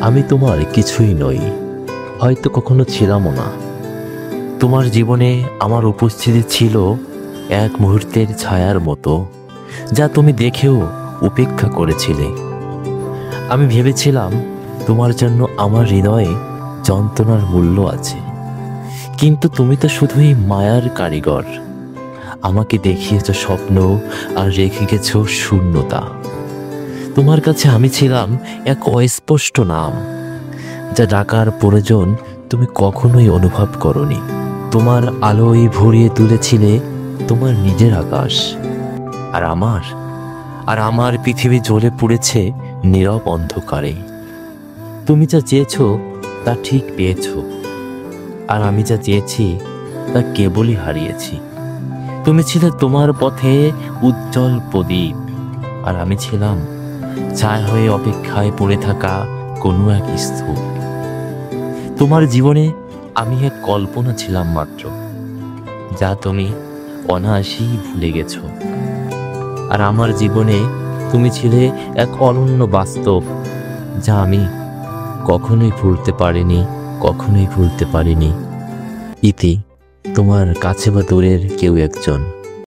আমি তোমার কিছুই নই, হয়তো কখনো ছিলামও না। তোমার জীবনে আমার উপস্থিতি ছিল এক মুহূর্তের ছায়ার মতো, যা তুমি দেখেও উপেক্ষা করেছিলে। আমি ভেবেছিলাম তোমার জন্য আমার হৃদয়ে যন্ত্রণার মূল্য আছে, কিন্তু তুমি তো শুধুই মায়ার কারিগর। আমাকে দেখিয়েছ স্বপ্ন আর রেখে গেছ শূন্যতা। তোমার কাছে আমি ছিলাম এক অস্পষ্ট নাম, যা ডাকার প্রয়োজন তুমি কখনোই অনুভব করনি। তোমার আলোয় ভরিয়ে তুলেছিলে তোমার নিজের আকাশ, আর আমার পৃথিবী জ্বলে পুড়েছে নীরব অন্ধকারে। তুমি যা চেয়েছ তা ঠিক পেয়েছ, আর আমি যা চেয়েছি তা কেবলই হারিয়েছি। তুমি ছিলে তোমার পথে উজ্জ্বল প্রদীপ, আর আমি ছিলাম ছায়া হয়ে অপেক্ষায় পড়ে থাকা কোনো এক স্তূপ। তোমার জীবনে আমি এক কল্পনা ছিলাম মাত্র, যা তুমি অনায়াসেই ভুলে গেছো। আর আমার জীবনে তুমি ছিলে এক অনন্য বাস্তব, যা আমি কখনোই ভুলতে পারিনি। ইতি, তোমার কাছে বা দূরের কেউ একজন।